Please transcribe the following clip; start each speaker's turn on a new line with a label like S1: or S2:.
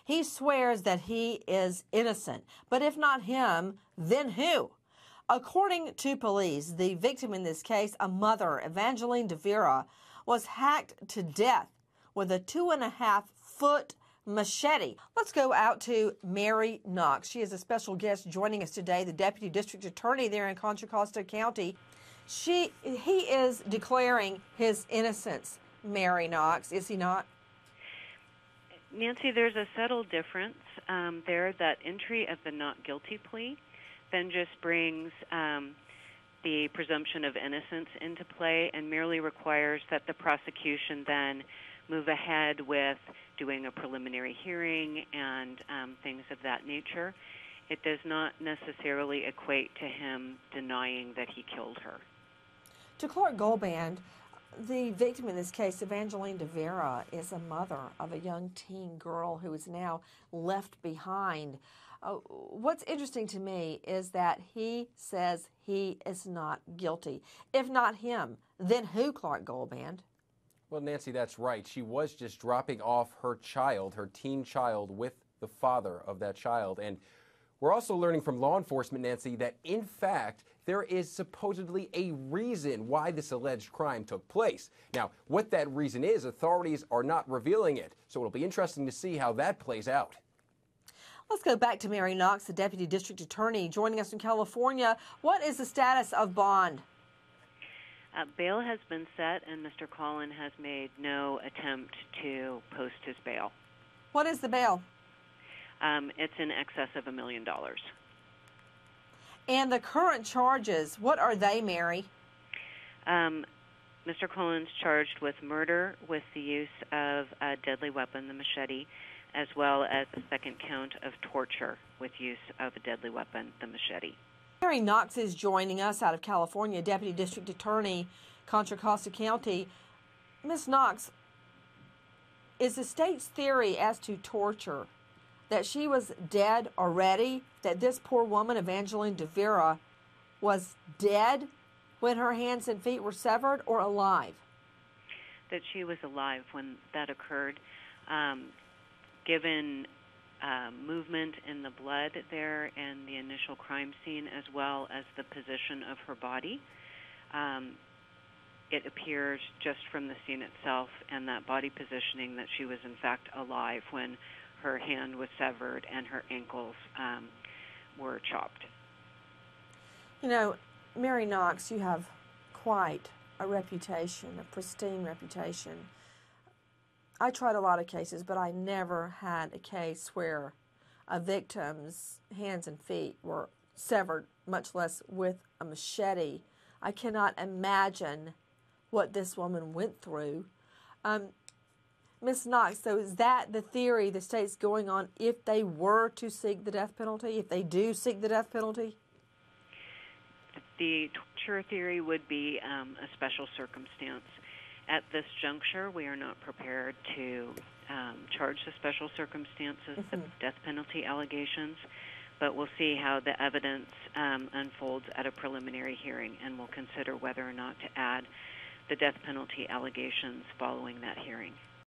S1: He swears that he is innocent, but if not him, then who? According to police, the victim in this case, a mother, Evangeline De Vera, was hacked to death with a 2.5-foot machete. Let's go out to Mary Knox. She is a special guest joining us today, the Deputy District Attorney there in Contra Costa County. He is declaring his innocence, Mary Knox, is he not?
S2: Nancy, there's a subtle difference there. That entry of the not guilty plea then just brings the presumption of innocence into play and merely requires that the prosecution then move ahead with doing a preliminary hearing and things of that nature. It does not necessarily equate to him denying that he killed her.
S1: To Clark Goldband, the victim in this case, Evangeline De Vera, is a mother of a young teen girl who is now left behind. What's interesting to me is that he says he is not guilty. If not him, then who, Clark Goldband?
S3: Well, Nancy, that's right. She was just dropping off her child, her teen child, with the father of that child. And we're also learning from law enforcement, Nancy, that in fact, there is supposedly a reason why this alleged crime took place. Now, what that reason is, authorities are not revealing it. So it'll be interesting to see how that plays out.
S1: Let's go back to Mary Knox, the Deputy District Attorney, joining us in California. What is the status of bond?
S2: Bail has been set, and Mr. Collin has made no attempt to post his bail.
S1: What is the bail?
S2: It's in excess of $1 million.
S1: And the current charges, what are they, Mary?
S2: Mr. Collin's charged with murder with the use of a deadly weapon, the machete, as well as a second count of torture with use of a deadly weapon, the machete.
S1: Mary Knox is joining us out of California, Deputy District Attorney, Contra Costa County. Ms. Knox, is the state's theory as to torture that she was dead already, that this poor woman, Evangeline De Vera, was dead when her hands and feet were severed, or alive?
S2: That she was alive when that occurred. Given movement in the blood there and the initial crime scene, as well as the position of her body, it appears just from the scene itself and that body positioning that she was in fact alive when her hand was severed and her ankles were chopped.
S1: You know, Mary Knox, you have quite a reputation, a pristine reputation. I tried a lot of cases, but I never had a case where a victim's hands and feet were severed, much less with a machete. I cannot imagine what this woman went through. Ms. Knox, so is that the theory the state's going on if they were to seek the death penalty, if they do seek the death penalty?
S2: The torture theory would be a special circumstance. At this juncture, we are not prepared to charge the special circumstances of death penalty allegations, but we'll see how the evidence unfolds at a preliminary hearing, and we'll consider whether or not to add the death penalty allegations following that hearing.